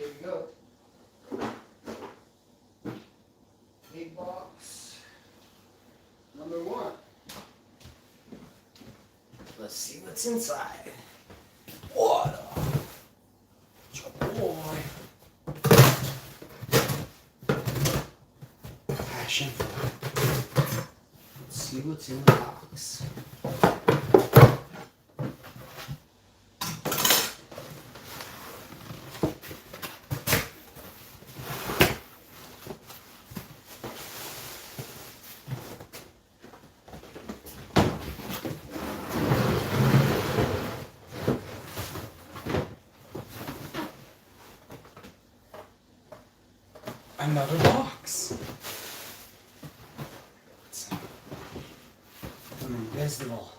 we go. Big box number 1. Let's see what's inside. What a boy. Passion fruit. Let's see what's in the box. Another box. Some invisible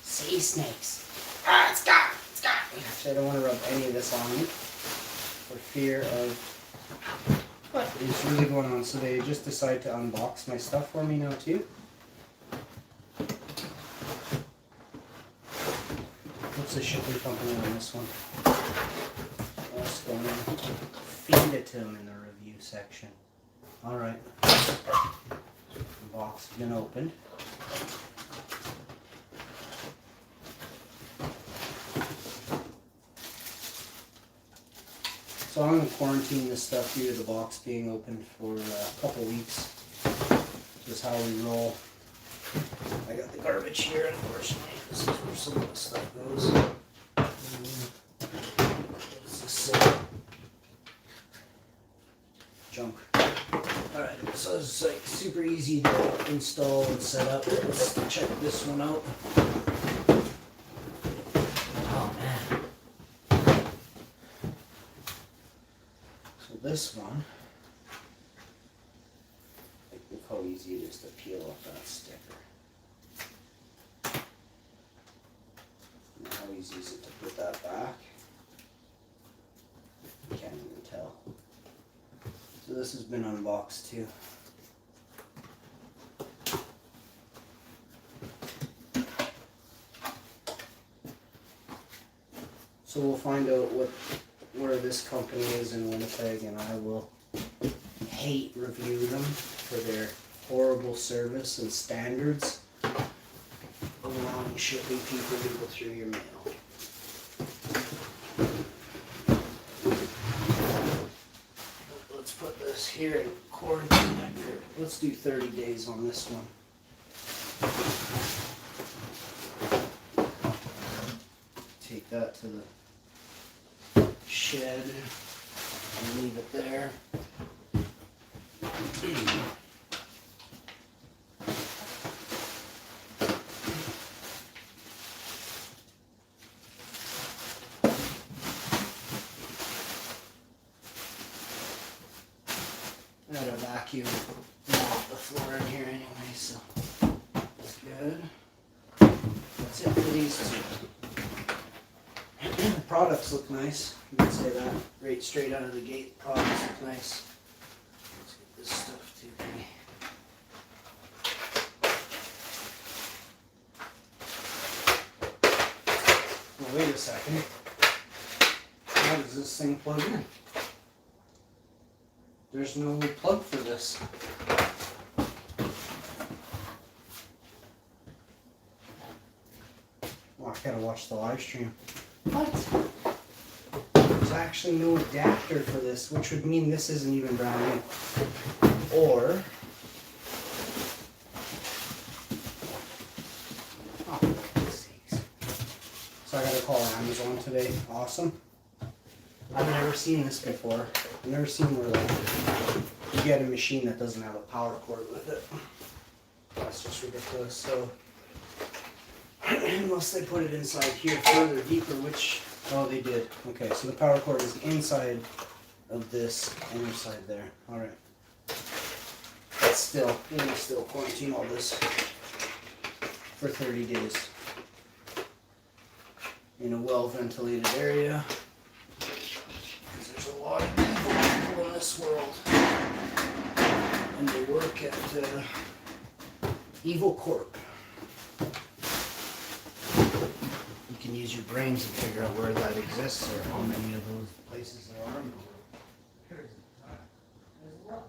sea snakes. Ah, it's got it. It's got it. Actually, I don't want to rub any of this on me for fear of what is really going on. So they just decided to unbox my stuff for me now too. What's the shipping company on this one? What's going on? Feed it to them in the review section. Alright. The box has been opened. So I'm going to quarantine this stuff due to the box being opened for a couple weeks. This is how we roll. I got the garbage here, unfortunately. This is where some of the stuff goes. What does this say? Junk. Alright, so it's like super easy to install and set up. Let's check this one out. Oh man. So this one, look how easy it is to peel off that sticker. And how easy is it to put that back? You can't even tell. So this has been unboxed too. So we'll find out where this company is in Winnipeg, and I will hate review them for their horrible service and standards of allowing shipping people to go through your mail. Put this here in quarantine. Let's do 30 days on this one. Take that to the shed and leave it there. I got a vacuum mop the floor in here anyway, so that's good. That's it for these two. The products look nice. You can say that right straight out of the gate. The products look nice. Let's get this stuff too. Well, wait a second. How does this thing plug in? There's no plug for this. Well, I gotta watch the live stream. What? There's actually no adapter for this, which would mean this isn't even brand new. Or... oh, for goodness sakes. So I gotta call Amazon today. Awesome. I've never seen this before. I've never seen where like you get a machine that doesn't have a power cord with it. That's just ridiculous. So unless they put it inside here further deeper, which they did. Okay, so the power cord is inside of this and inside there. All right. But still, we need to still quarantine all this for 30 days in a well-ventilated area. There's a lot of people in this world, and they work at Evil Corp. You can use your brains and figure out where that exists or how many of those places there are in the world. There's a lot.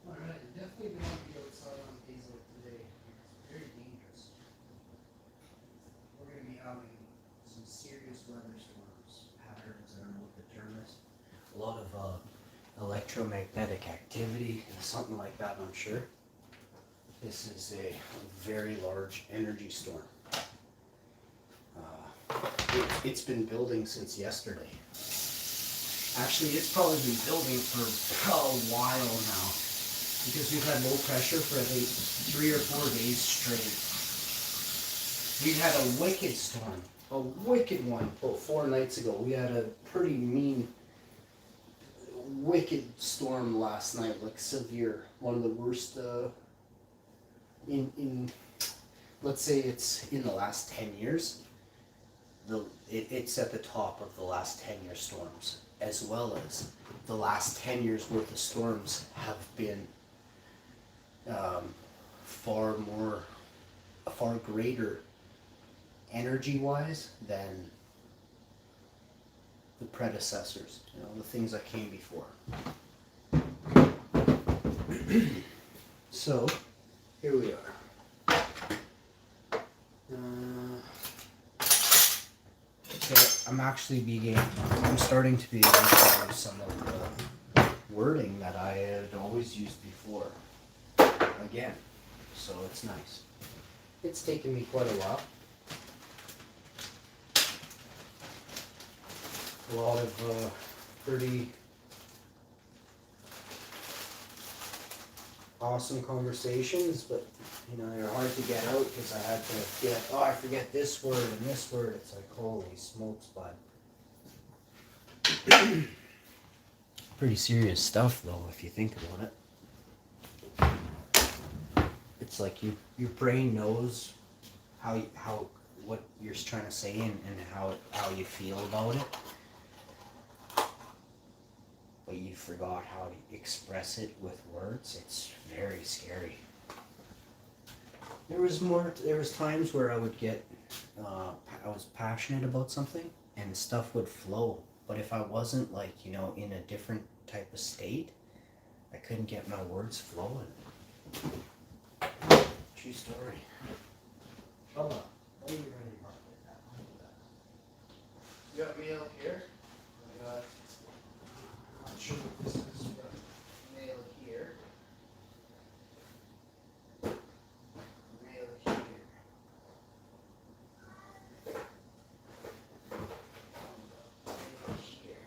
Alright, definitely don't want to be outside on days like today. It's very dangerous. We're going to be having some serious weather storms patterns. I don't know what the term is. A lot of electromagnetic activity, something like that, I'm sure. This is a very large energy storm. It's been building since yesterday. Actually, it's probably been building for a while now, because we've had low pressure for I think 3 or 4 days straight. We had a wicked storm, a wicked one, about 4 nights ago. We had a pretty mean, wicked storm last night, like severe. One of the worst in let's say it's in the last 10 years. It's at the top of the last 10-year storms, as well as the last 10 years worth of storms have been far greater energy-wise than the predecessors, the things that came before. So, here we are. So I'm starting to be able to use some of the wording that I had always used before again. So it's nice. It's taken me quite a while. A lot of pretty awesome conversations, but they're hard to get out because I had to I forget this word and this word. It's like, holy smokes, bud. Pretty serious stuff though, if you think about it. It's like your brain knows what you're trying to say and how you feel about it, but you forgot how to express it with words. It's very scary. There was times where I would get, I was passionate about something and stuff would flow. But if I wasn't in a different type of state, I couldn't get my words flowing. True story. Hold on. What are you ready to mark like that? You got mail here. I got, I'm not sure what this is, but mail here. Mail here. Mail here.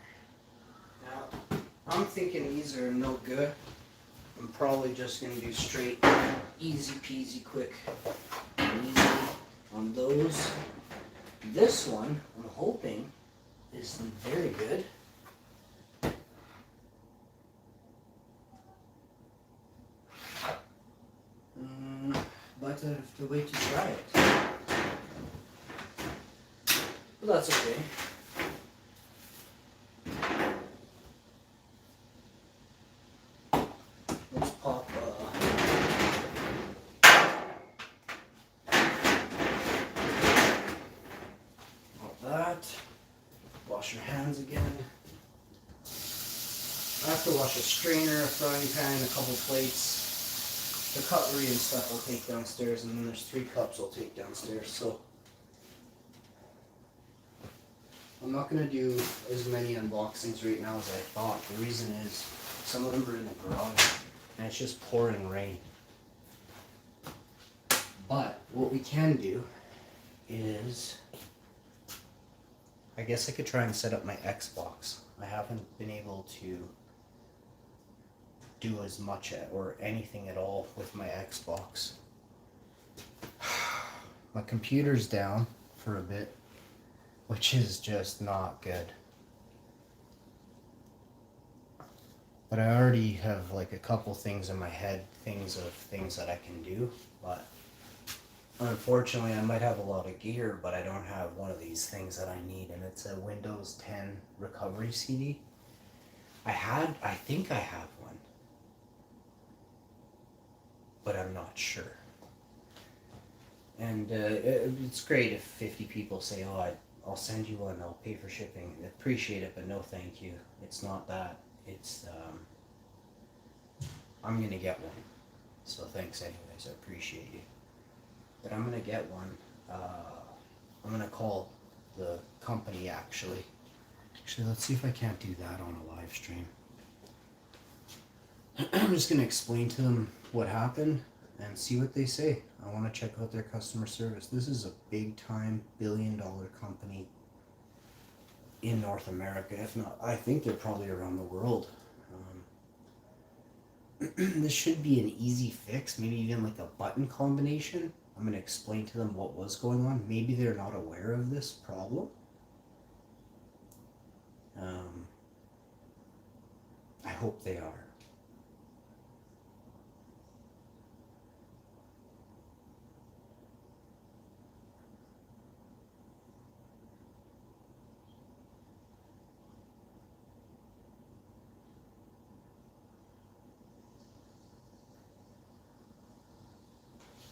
Now, I'm thinking these are no good. I'm probably just going to do straight, easy peasy, quick, and easy on those. This one, I'm hoping, is very good. But I have to wait to try it. But that's okay. Let's pop that. Wash your hands again. I have to wash a strainer, a frying pan, a couple plates. The cutlery and stuff I'll take downstairs, and then there's 3 cups I'll take downstairs. So I'm not going to do as many unboxings right now as I thought. The reason is some of them are in the garage and it's just pouring rain. But what we can do is, I guess I could try and set up my Xbox I haven't been able to do as much or anything at all with my Xbox. My computer's down for a bit, which is just not good. But I already have like a couple things in my head, things that I can do, but unfortunately I might have a lot of gear, but I don't have one of these things that I need, and it's a Windows 10 recovery CD. I think I have one, but I'm not sure. And it's great if 50 people say, oh, I'll send you one, I'll pay for shipping. I appreciate it, but no thank you. It's not that. It's, I'm going to get one. So thanks anyways, I appreciate you. But I'm going to get one. I'm going to call the company actually. Actually, let's see if I can't do that on a live stream. I'm just going to explain to them what happened and see what they say. I want to check out their customer service. This is a big time billion-dollar company in North America. If not, I think they're probably around the world. This should be an easy fix, maybe even like a button combination. I'm going to explain to them what was going on. Maybe they're not aware of this problem. I hope they are.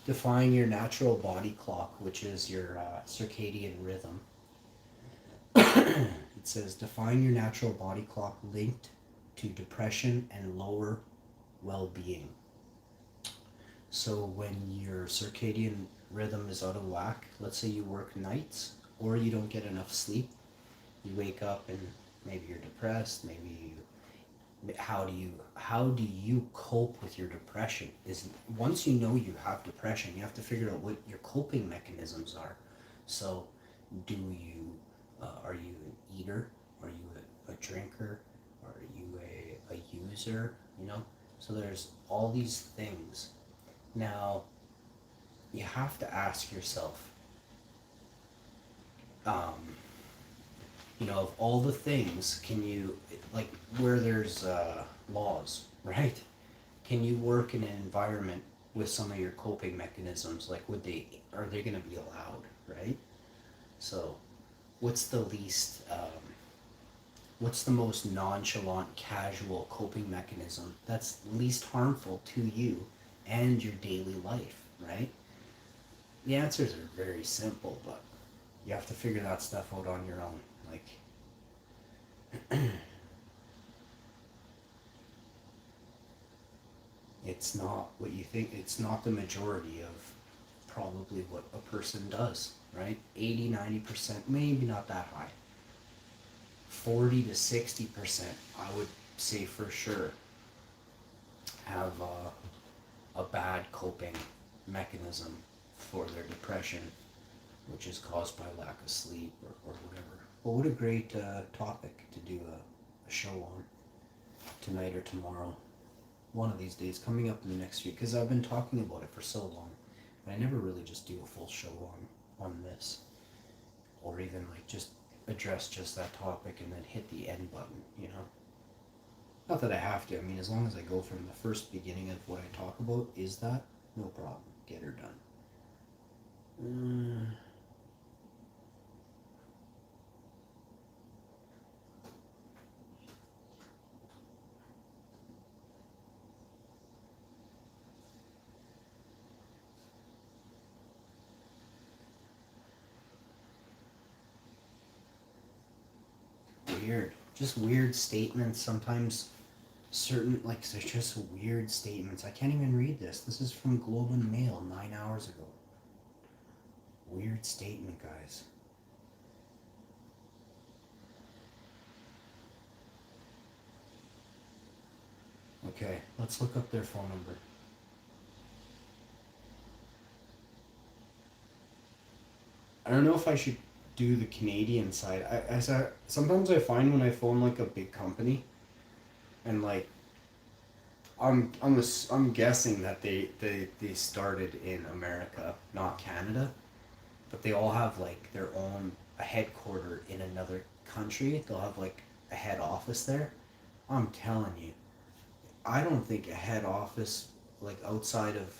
Define your natural body clock, which is your circadian rhythm. It says define your natural body clock linked to depression and lower well-being. So when your circadian rhythm is out of whack, let's say you work nights or you don't get enough sleep, you wake up and maybe you're depressed, maybe how do you cope with your depression? Is once you know you have depression, you have to figure out what your coping mechanisms are. So do you are you an eater, are you a drinker, are you a user, you know? So there's all these things. Now you have to ask yourself, you know, of all the things, can you, like, where there's laws, right? Can you work in an environment with some of your coping mechanisms? Like, are they going to be allowed, right? So, what's the most nonchalant, casual coping mechanism that's least harmful to you and your daily life, right? The answers are very simple, but you have to figure that stuff out on your own. Like, it's not what you think. It's not the majority of probably what a person does, right? 80-90%, maybe not that high. 40 to 60%, I would say for sure, have a bad coping mechanism for their depression, which is caused by lack of sleep or whatever. But what a great topic to do a show on tonight or tomorrow. One of these days, coming up in the next week, because I've been talking about it for so long, but I never really just do a full show on this, or even like just address just that topic and then hit the end button, you know? Not that I have to. I mean, as long as I go from the first beginning of what I talk about is that, no problem. Get her done. Weird. Just weird statements. Sometimes certain, like, there's just weird statements. I can't even read this. This is from Globe and Mail 9 hours ago. Weird statement, guys. Okay, let's look up their phone number. I don't know if I should do the Canadian side. Sometimes I find when I phone like a big company, and like I'm guessing that they started in America, not Canada, but they all have like their own a headquarter in another country. They'll have like a head office there. I'm telling you, I don't think a head office like outside of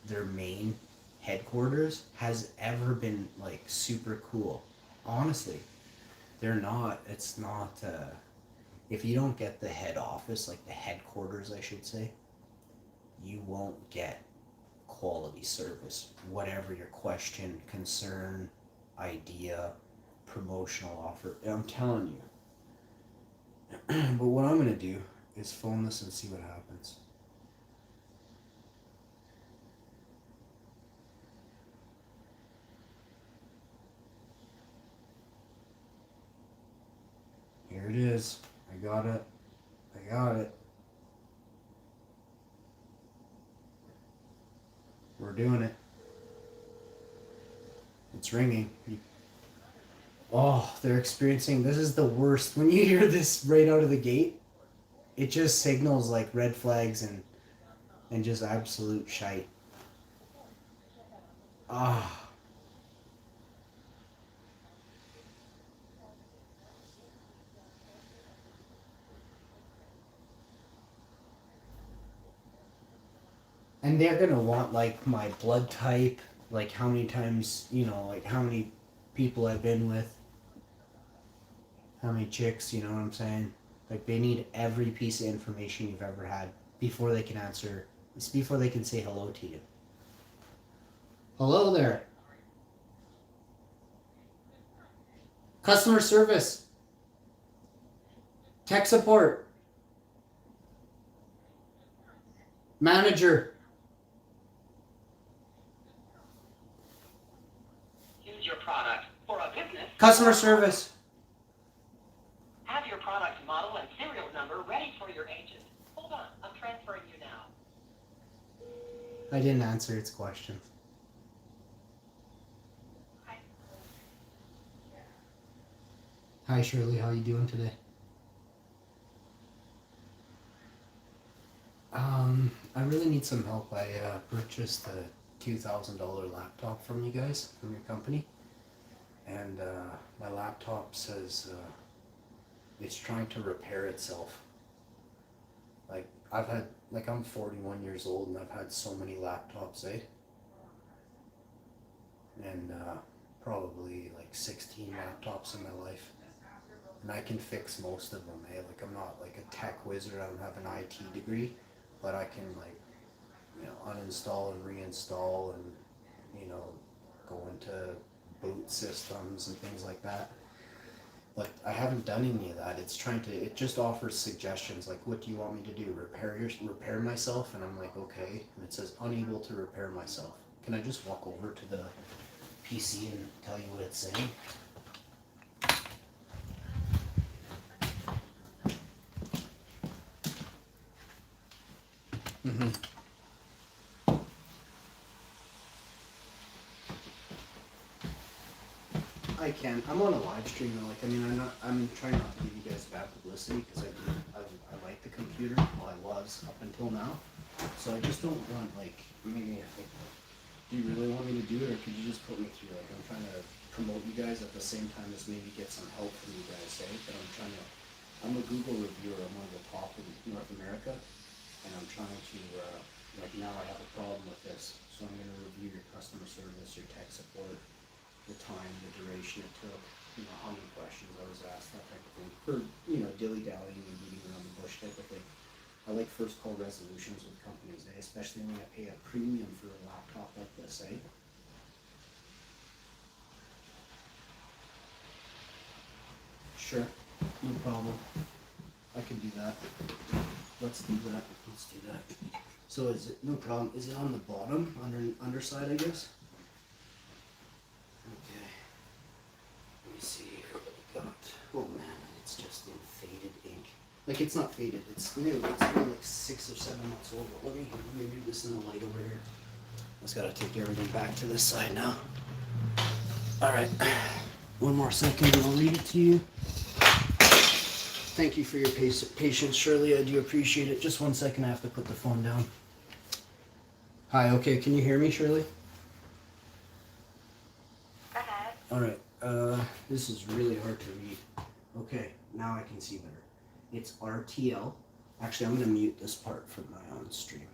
their main headquarters has ever been like super cool. Honestly, they're not. It's not. If you don't get the head office, like the headquarters, I should say, you won't get quality service. Whatever your question, concern, idea, promotional offer. I'm telling you. But what I'm gonna do is phone this and see what happens. Here it is. I got it. I got it. We're doing it. It's ringing. Oh, they're experiencing. This is the worst. When you hear this right out of the gate, it just signals like red flags and just absolute shite. Ah. And they're gonna want like my blood type, like how many times, like how many people I've been with, how many chicks, you know what I'm saying? Like they need every piece of information you've ever had before they can answer, before they can say hello to you. Hello there. Customer service. Tech support. Manager. Use your product for a business. Customer service. Have your product model and serial number ready for your agent. Hold on, I'm transferring you now. I didn't answer its question. Hi Shirley, how you doing today? I really need some help. I purchased a $2,000 laptop from you guys, from your company, and my laptop says it's trying to repair itself. Like I'm 41 years old and I've had so many laptops, eh? And probably like 16 laptops in my life. And I can fix most of them, eh? Like I'm not like a tech wizard, I don't have an IT degree, but I can like, uninstall and reinstall and, go into boot systems and things like that. But I haven't done any of that. It just offers suggestions like, what do you want me to do? Repair myself? And I'm like, okay. And it says unable to repair myself. Can I just walk over to the PC and tell you what it's saying? Mm-hmm. I can. I'm on a live stream though. I'm trying not to give you guys bad publicity because I like the computer. Well, I was up until now. So I just don't want maybe do you really want me to do it or could you just put me through? Like I'm trying to promote you guys at the same time as maybe get some help from you guys, say. But I'm a Google reviewer. I'm one of the top in North America, and I'm trying to now I have a problem with this, so I'm going to review your customer service, your tech support, the time, the duration it took, how many questions I was asked, that type of thing. For, dilly-dallying and beating around the bush type of thing. I like first call resolutions with companies, especially when I pay a premium for a laptop like this, eh? Sure, no problem. I can do that. Let's do that. So is it, no problem, is it on the bottom, underside, I guess? Okay. Let me see what we got. Oh man, it's just in faded ink. Like it's not faded, it's new. It's only like 6 or 7 months old. Let me do this in the light over here. I just gotta take everything back to this side now. Alright. One more second and I'll read it to you. Thank you for your patience, Shirley. I do appreciate it. Just one second, I have to put the phone down. Hi, okay, can you hear me, Shirley? Go ahead. Alright, this is really hard to read. Okay, now I can see better. It's RTL. Actually, I'm going to mute this part for my on stream.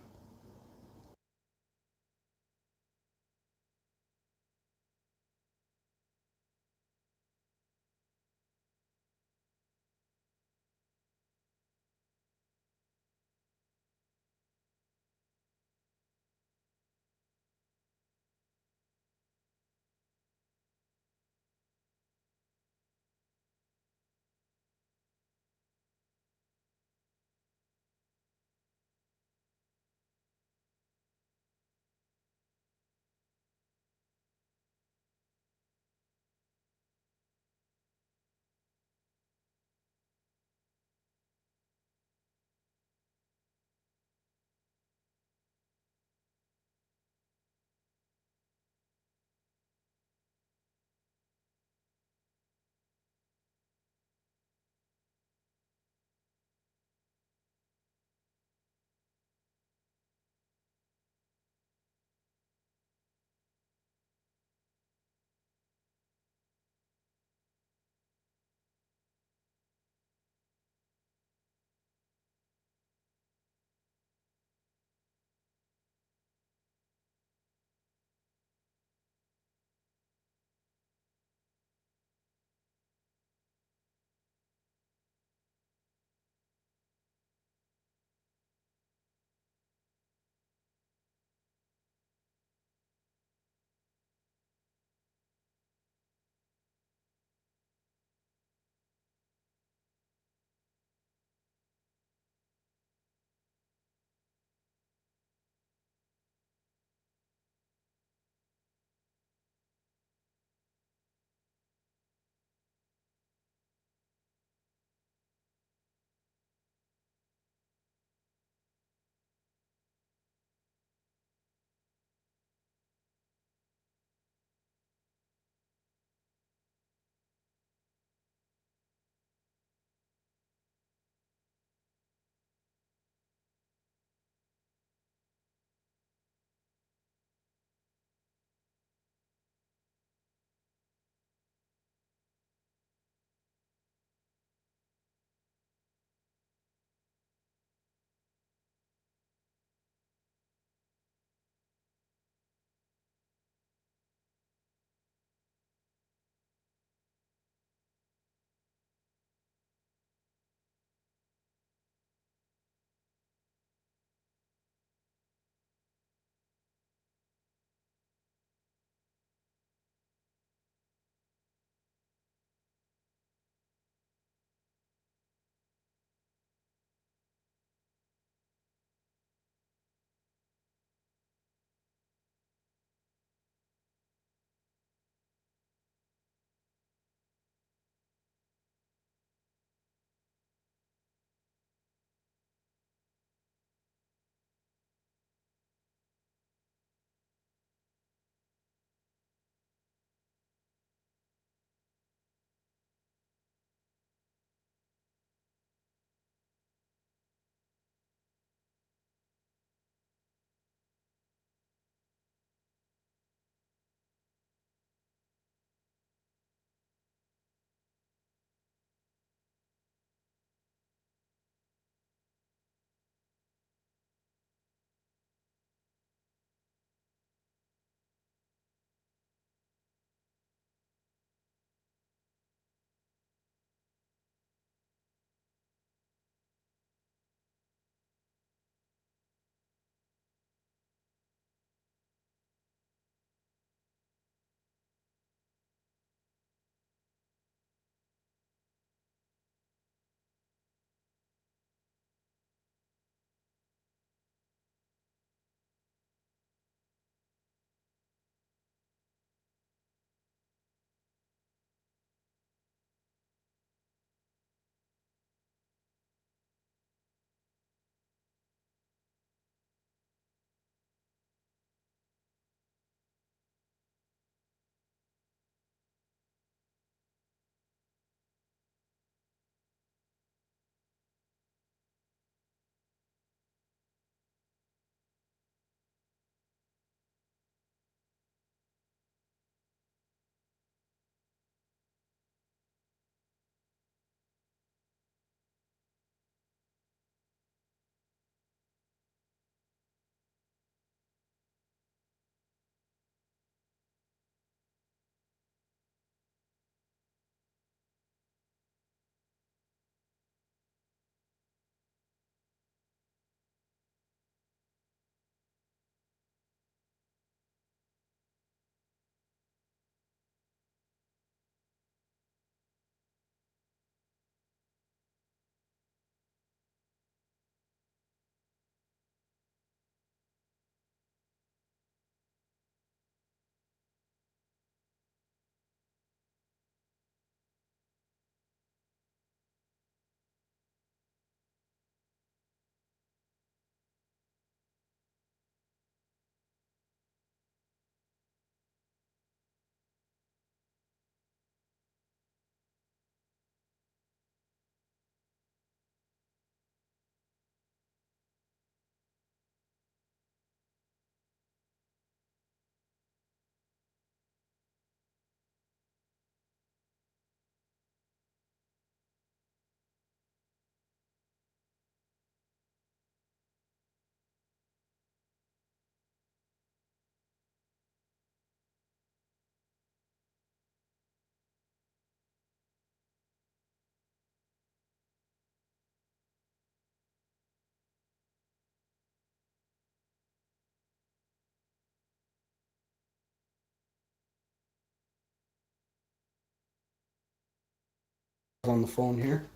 on the phone here.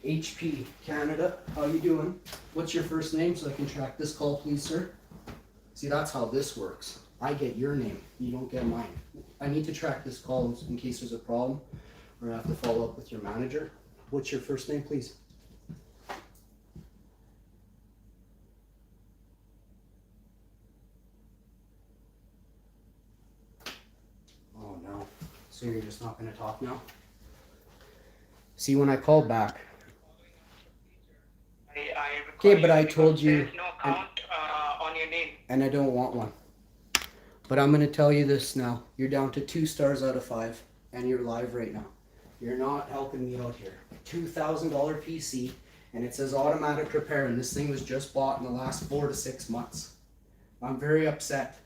HP Canada, how you doing? What's your first name so I can track this call, please, sir? See, that's how this works. I get your name, you don't get mine. I need to track this call in case there's a problem, or I have to follow up with your manager. What's your first name, please? Oh no. So you're just not gonna talk now? See, when I call back. Okay, but I told you. There's no count on your name. And I don't want one. But I'm gonna tell you this now. You're down to 2 stars out of 5, and you're live right now. You're not helping me out here. $2,000 PC, and it says automatic repair, and this thing was just bought in the last 4 to 6 months. I'm very upset.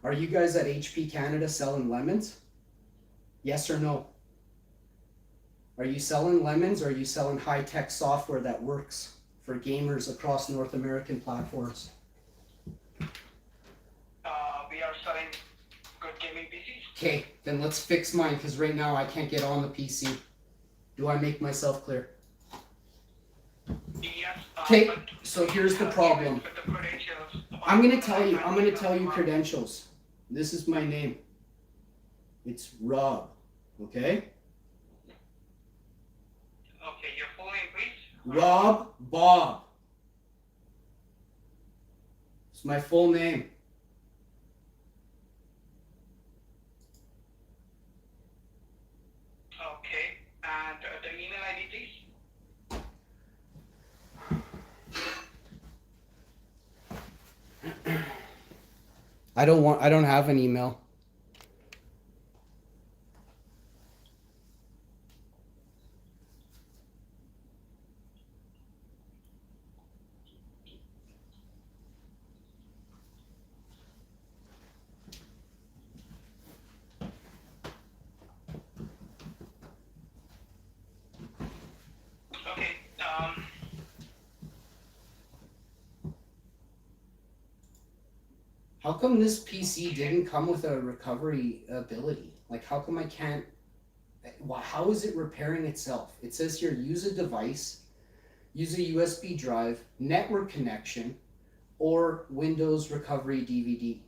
Are you guys at HP Canada selling lemons? Yes or no? Are you selling lemons, or are you selling high-tech software that works for gamers across North American platforms? We are selling good gaming PCs. Okay, then let's fix mine, because right now I can't get on the PC. Do I make myself clear? Yes. Okay, but so here's the with problem. the credentials. I'm gonna tell you credentials. This is my name. It's Rob, okay? Okay, your full name, please. Rob Bob. It's my full name. Okay, and the email ID, please. I don't have an email. Okay, How come this PC didn't come with a recovery ability? Like, how come I can't? How is it repairing itself? It says here, use a device, use a USB drive, network connection, or Windows recovery DVD.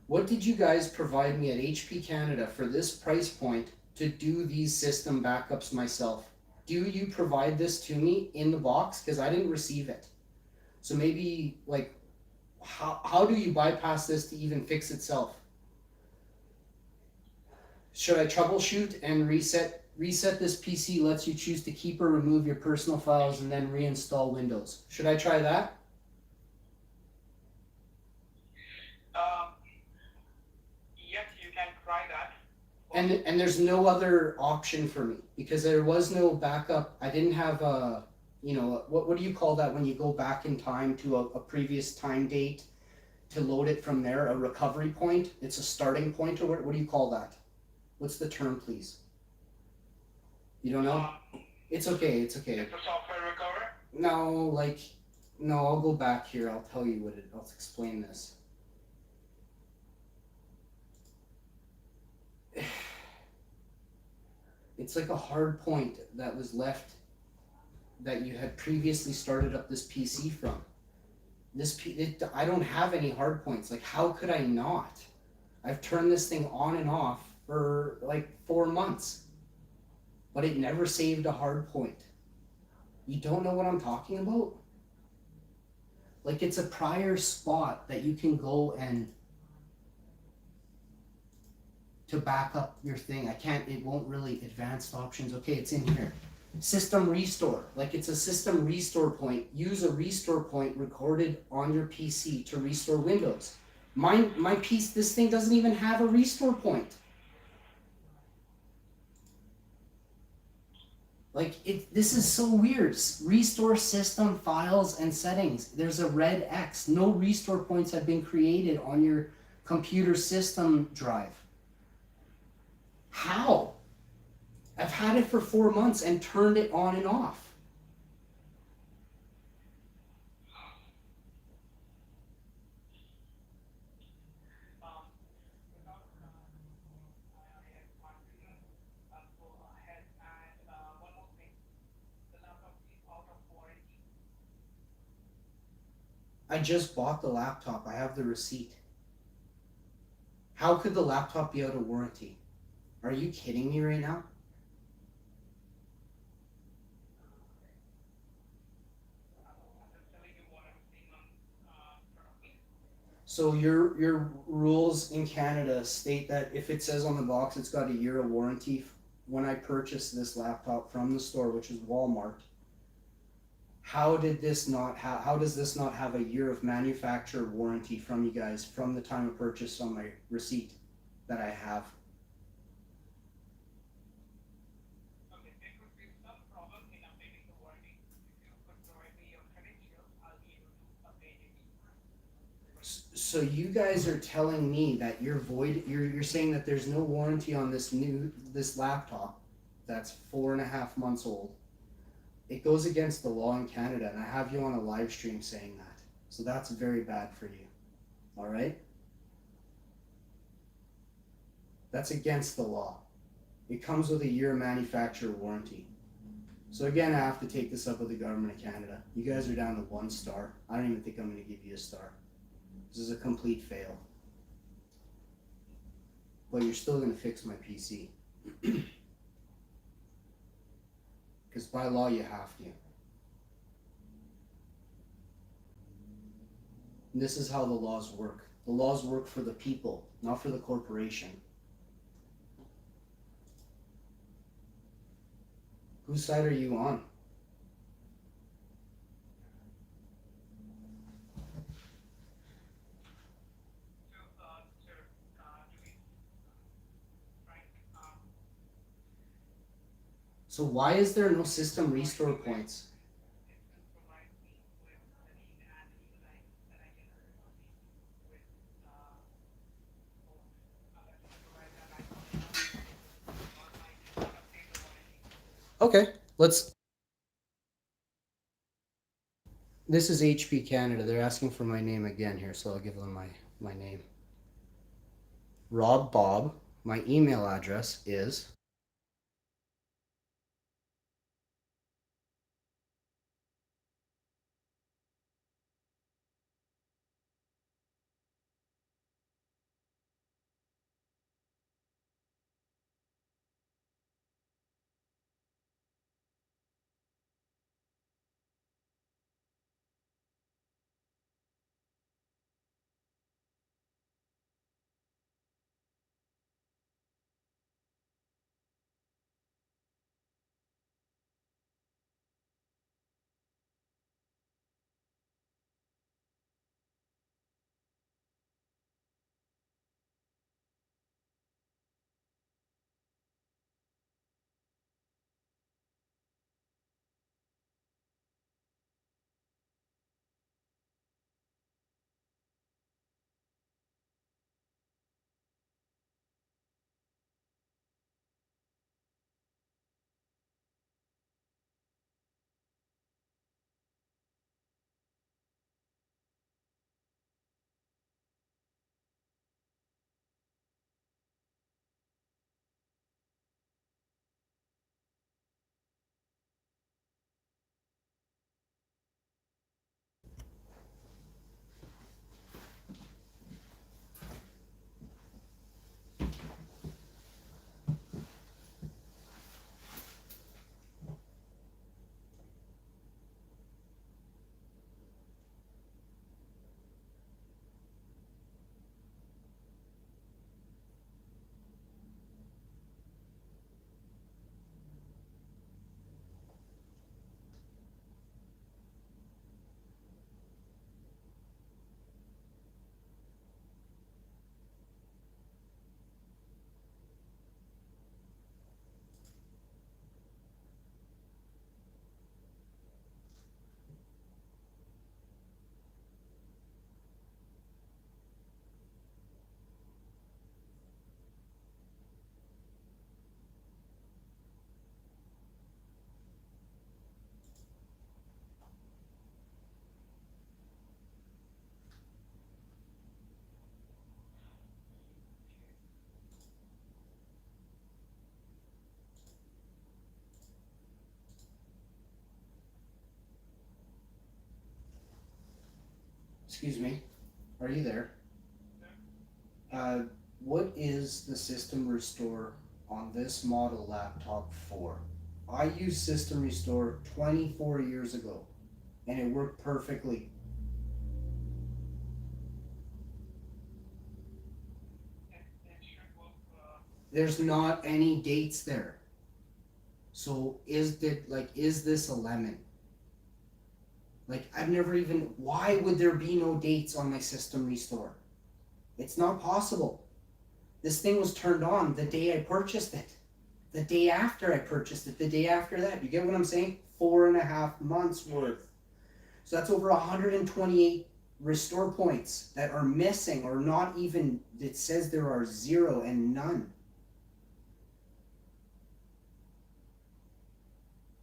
What did you guys provide me at HP Canada for this price point to do these system backups myself? Do you provide this to me in the box? Because I didn't receive it. So maybe, like, how do you bypass this to even fix itself? Should I troubleshoot and reset this PC lets you choose to keep or remove your personal files and then reinstall Windows? Should I try that? yes, you can try that. And there's no other option for me because there was no backup. I didn't have a, what do you call that when you go back in time to a previous time date to load it from there? A recovery point? It's a starting point, or what do you call that? What's the term, please? You don't know? It's okay. It's a software recovery. No, I'll go back here. I'll tell you I'll explain this. It's like a hard point that was left that you had previously started up this PC from. I don't have any hard points. Like, how could I not? I've turned this thing on and off for like 4 months, but it never saved a hard point. You don't know what I'm talking about? Like, it's a prior spot that you can go and to back up your thing. It won't really advanced options. Okay, it's in here. System restore. Like, it's a system restore point. Use a restore point recorded on your PC to restore Windows. My piece, this thing doesn't even have a restore point. Like, this is so weird. Restore system files and settings. There's a red X. No restore points have been created on your computer system drive. How? I've had it for 4 months and turned it on and off. I just bought the laptop. I have the receipt. How could the laptop be out of warranty? Are you kidding me right now? So your rules in Canada state that if it says on the box it's got a year of warranty. When I purchased this laptop from the store, which is Walmart, how does this not have a year of manufacturer warranty from you guys from the time of purchase on my receipt that I have? So you guys are telling me that you're saying that there's no warranty on this laptop that's 4.5 months old. It goes against the law in Canada, and I have you on a live stream saying that. So that's very bad for you. All right? That's against the law. It comes with a year manufacturer warranty. So again, I have to take this up with the government of Canada. You guys are down to 1 star. I don't even think I'm going to give you a star. This is a complete fail. But you're still going to fix my PC. Because by law, you have to. And this is how the laws work. The laws work for the people, not for the corporation. Whose side are you on? So why is there no system restore points? Okay, let's. This is HP Canada. They're asking for my name again here, so I'll give them my name. Rob Bob. My email address is Excuse me. Are you there? What is the system restore on this model laptop for? I used System Restore 24 years ago and it worked perfectly. There's not any dates there. So is this a lemon? Like I've never even, why would there be no dates on my System Restore? It's not possible. This thing was turned on the day I purchased it. The day after I purchased it, the day after that. You get what I'm saying? 4.5 months worth. So that's over 128 restore points that are missing or not even, it says there are 0 and none.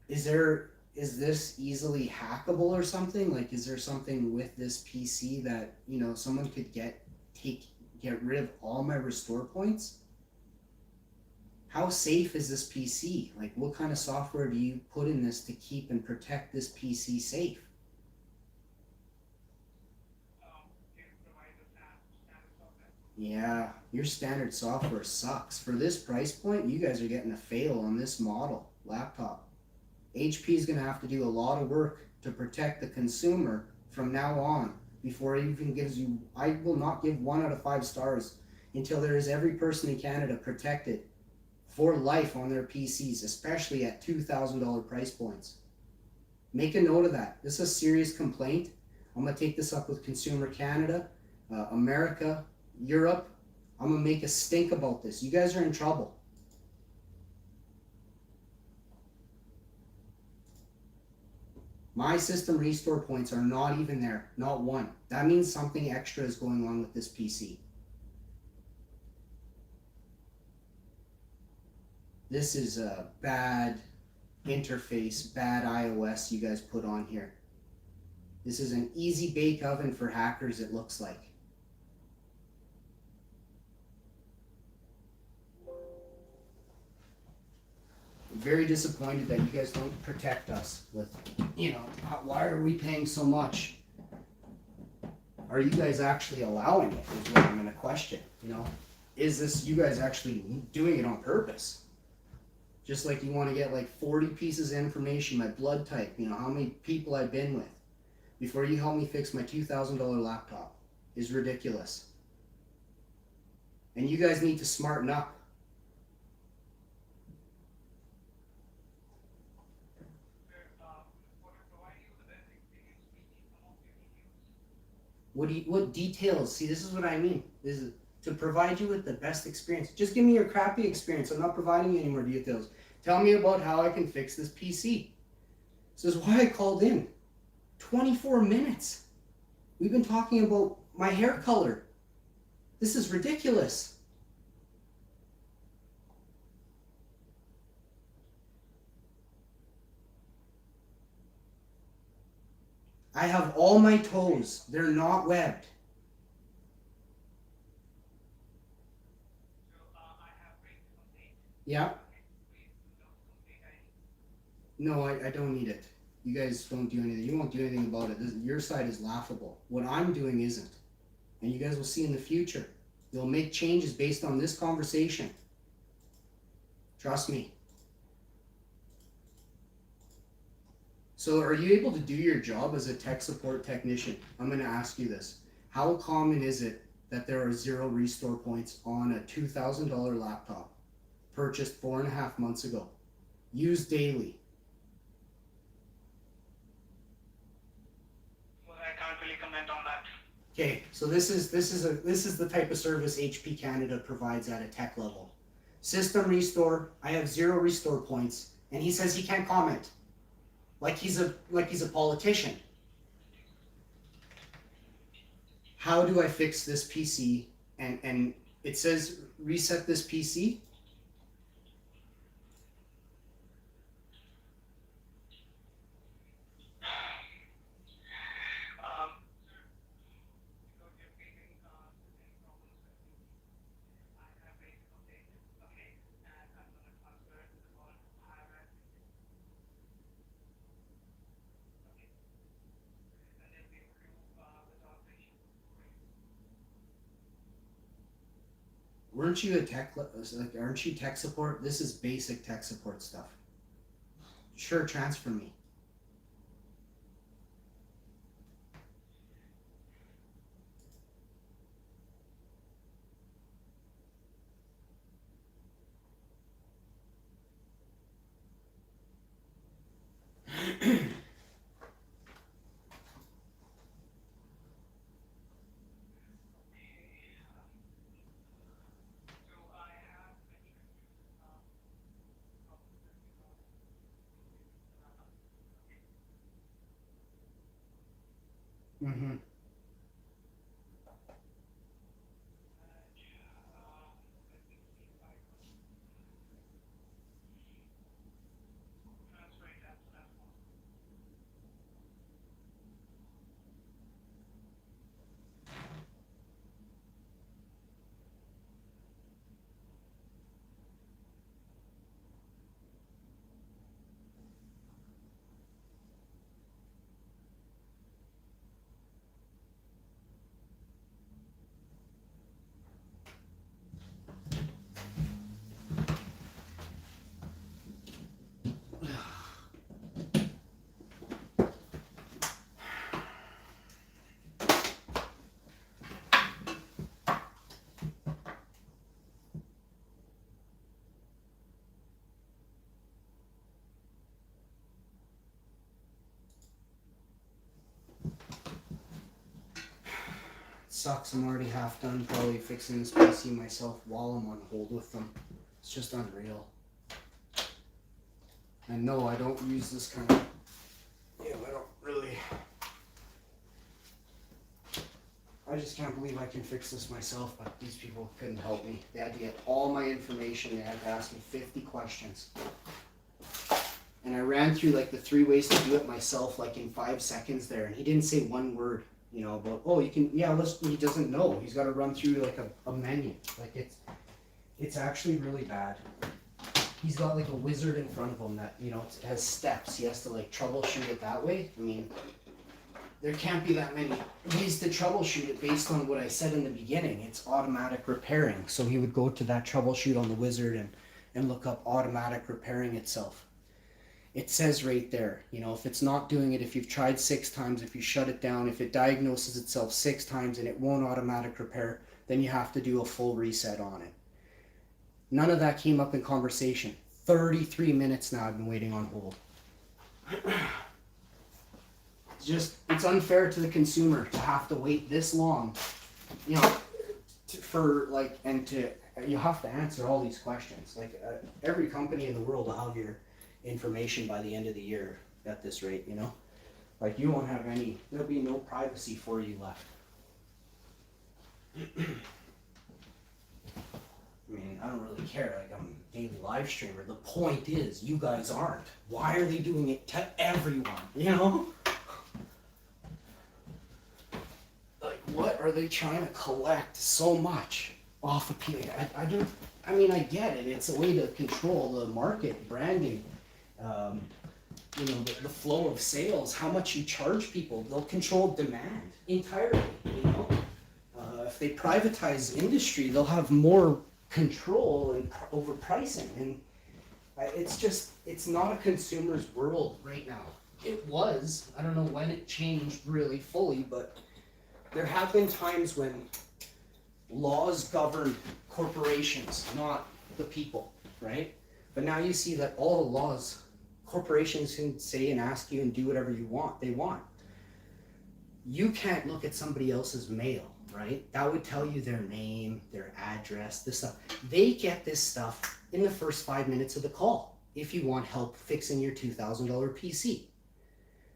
Is this easily hackable or something? Like, is there something with this PC that, you know, someone could get rid of all my restore points? How safe is this PC? Like, what kind of software do you put in this to keep and protect this PC safe? Yeah, your standard software sucks. For this price point, you guys are getting a fail on this model laptop. HP is going to have to do a lot of work to protect the consumer from now on before it even gives you, I will not give 1 out of 5 stars until there is every person in Canada protected for life on their PCs, especially at $2,000 price points. Make a note of that. This is a serious complaint. I'm going to take this up with Consumer Canada, America, Europe. I'm going to make a stink about this. You guys are in trouble. My System Restore points are not even there, not one. That means something extra is going on with this PC. This is a bad interface, bad iOS you guys put on here. This is an easy bake oven for hackers, it looks like. I'm very disappointed that you guys don't protect us with, you know, why are we paying so much? Are you guys actually allowing it is what I'm going to question, you know? Is this you guys actually doing it on purpose? Just like you want to get like 40 pieces of information, my blood type, you know, how many people I've been with, before you help me fix my $2,000 laptop is ridiculous. And you guys need to smarten up. What details? See, this is what I mean. This is to provide you with the best experience. Just give me your crappy experience. I'm not providing you any more details. Tell me about how I can fix this PC. This is why I called in. 24 minutes. We've been talking about my hair color. This is ridiculous. I have all my toes. They're not webbed. Yeah? No, I don't need it. You guys don't do anything. You won't do anything about it. Your side is laughable. What I'm doing isn't. And you guys will see in the future. You'll make changes based on this conversation. Trust me. So are you able to do your job as a tech support technician? I'm going to ask you this. How common is it that there are 0 restore points on a $2,000 laptop purchased 4.5 months ago, used daily? Well, I can't really comment on that. Okay, so this is the type of service HP Canada provides at a tech level. System restore, I have 0 restore points, and he says he can't comment. Like he's a politician. How do I fix this PC? And it says reset this PC. Weren't you a tech, like, aren't you tech support? This is basic tech support stuff. Sure, transfer me. So I have mentioned Mm-hmm. transfer it as soon as possible. Sucks, I'm already half done probably fixing this PC myself while I'm on hold with them. It's just unreal. I know I don't use this kind of, yeah, I don't really, I just can't believe I can fix this myself, but these people couldn't help me. They had to get all my information, they had to ask me 50 questions. And I ran through like the 3 ways to do it myself, like in 5 seconds there, and he didn't say one word. You know, about, oh, you can, yeah, listen, he doesn't know. He's got to run through like a menu. Like it's actually really bad. He's got like a wizard in front of him that, you know, it has steps. He has to like troubleshoot it that way. I mean, there can't be that many ways to troubleshoot it based on what I said in the beginning. It's automatic repairing. So he would go to that troubleshoot on the wizard and look up automatic repairing itself. It says right there, you know, if it's not doing it, if you've tried 6 times, if you shut it down, if it diagnoses itself 6 times and it won't automatic repair, then you have to do a full reset on it. None of that came up in conversation. 33 minutes now I've been waiting on hold. It's unfair to the consumer to have to wait this long, you know, you have to answer all these questions. Like every company in the world will have your information by the end of the year at this rate, you know? Like you won't have there'll be no privacy for you left. I mean, I don't really care, like I'm a daily live streamer. The point is, you guys aren't. Why are they doing it to everyone, you know? Like what are they trying to collect so much off of people? I mean, I get it, it's a way to control the market, branding. You know, the flow of sales, how much you charge people. They'll control demand entirely, you know. If they privatize industry, they'll have more control over pricing. And it's not a consumer's world right now. It was, I don't know when it changed really fully, but there have been times when laws govern corporations, not the people, right? But now you see that all the laws, corporations can say and ask you and do whatever they want. You can't look at somebody else's mail, right? That would tell you their name, their address, this stuff. They get this stuff in the first 5 minutes of the call if you want help fixing your $2,000 PC.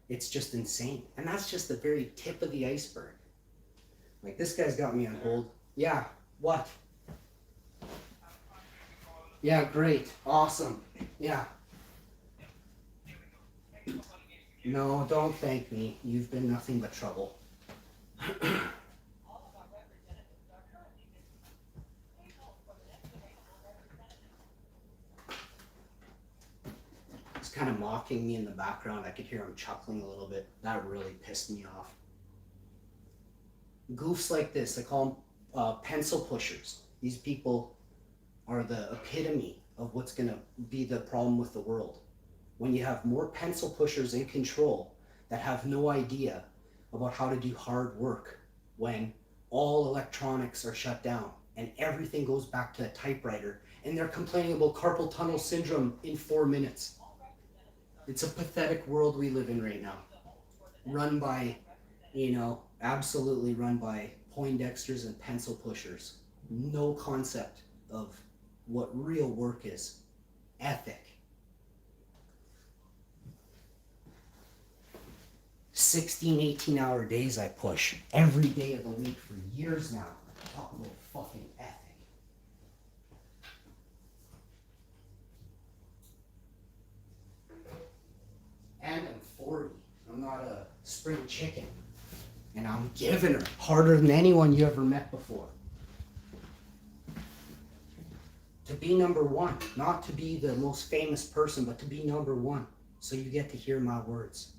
It's just insane. And that's just the very tip of the iceberg. Like this guy's got me on hold. Yeah, what? Yeah, great, awesome, yeah. No, don't thank me. You've been nothing but trouble. He's kind of mocking me in the background. I could hear him chuckling a little bit. That really pissed me off. Goofs like this, I call them pencil pushers. These people are the epitome of what's going to be the problem with the world. When you have more pencil pushers in control that have no idea about how to do hard work, when all electronics are shut down and everything goes back to a typewriter, and they're complaining about carpal tunnel syndrome in 4 minutes. It's a pathetic world we live in right now. Run by, absolutely run by Poindexters and pencil pushers. No concept of what real work is. Ethic. 16, 18-hour days I push every day of the week for years now. Talk about fucking ethic. And I'm 40. I'm not a spring chicken. And I'm giving her harder than anyone you ever met before. To be number one, not to be the most famous person, but to be number one. So you get to hear my words.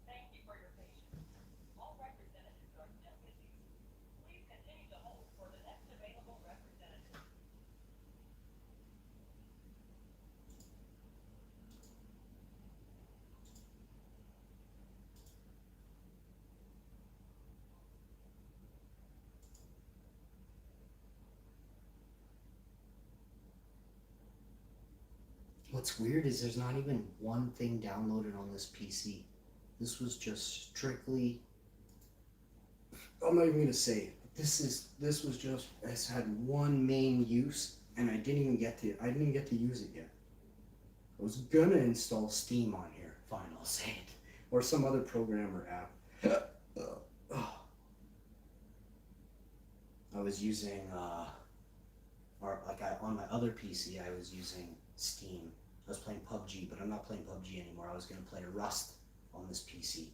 Thank you for your patience. All representatives are still busy. Please continue to hold for the next available representative. What's weird is there's not even one thing downloaded on this PC. This was just strictly, I'm not even gonna say it, but this was just, it's had one main use, and I didn't even get to use it yet. I was gonna install Steam on here, fine, I'll say it, or some other program or app. I was using, on my other PC, I was using Steam. I was playing PUBG, but I'm not playing PUBG anymore. I was going to play Rust on this PC.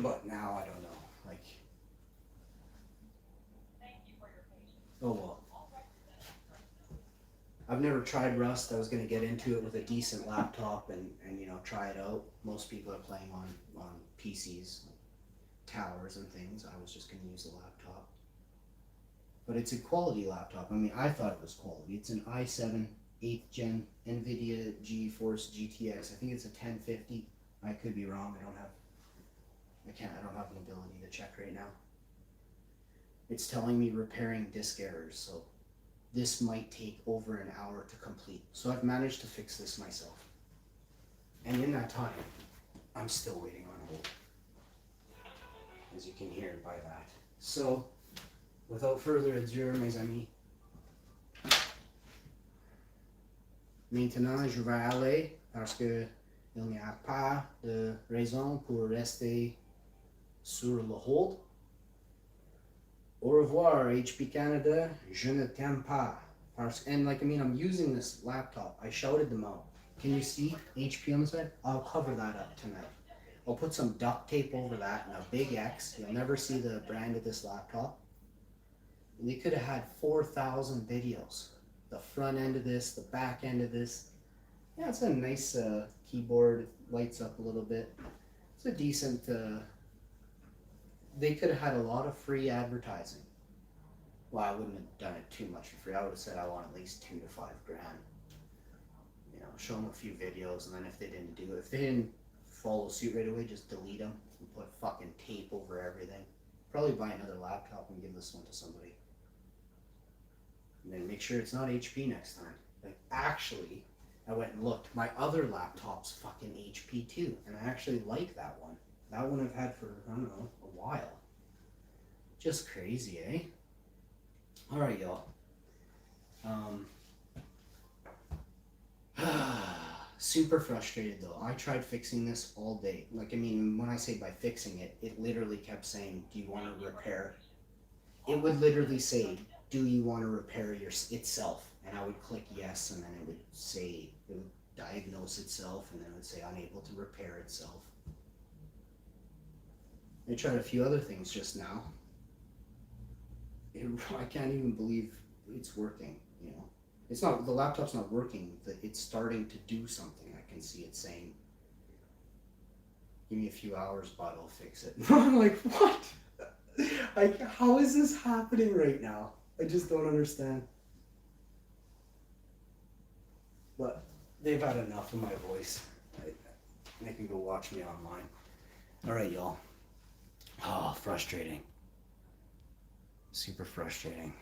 But now, I don't know. Thank you for your patience. Oh well. All representatives are still busy. I've never tried Rust. I was going to get into it with a decent laptop and try it out. Most people are playing on PCs, towers and things. I was just going to use the laptop. But it's a quality laptop. I mean, I thought it was quality. It's an i7 8th gen NVIDIA GeForce GTX. I think it's a 1050. I could be wrong. I don't have an ability to check right now. It's telling me repairing disk errors, so this might take over an hour to complete. So I've managed to fix this myself. And in that time, I'm still waiting on hold. As you can hear by that. So, without further ado, mes amis, maintenant je vais aller parce que il n'y a pas de raison pour rester sur le hold. Au revoir, HP Canada, je ne t'aime pas. I'm using this laptop. I shouted them out. Can you see HP on the side? I'll cover that up tonight. I'll put some duct tape over that and a big X. You'll never see the brand of this laptop. They could have had 4,000 videos. The front end of this, the back end of this. Yeah, it's a nice keyboard. It lights up a little bit. It's a decent. They could have had a lot of free advertising. Well, I wouldn't have done it too much for free. I would have said I want at least $2 to $5 grand. Show them a few videos, and then if they didn't follow suit right away, just delete them and put fucking tape over everything. Probably buy another laptop and give this one to somebody. And then make sure it's not HP next time. Like, actually, I went and looked. My other laptop's fucking HP too, and I actually like that one. That one I've had for, I don't know, a while. Just crazy, eh? Alright, y'all. Super frustrated though. I tried fixing this all day. When I say by fixing it, it literally kept saying, do you want to repair? It would literally say, do you want to repair itself? And I would click yes, and then it would say, it would diagnose itself, and then it would say unable to repair itself. I tried a few other things just now. I can't even believe it's working. You know, it's not, the laptop's not working. It's starting to do something. I can see it saying, "Give me a few hours, bud. I'll fix it." I'm like, what? Like, how is this happening right now? I just don't understand. But they've had enough of my voice. They can go watch me online. All right, y'all. Oh, frustrating. Super frustrating.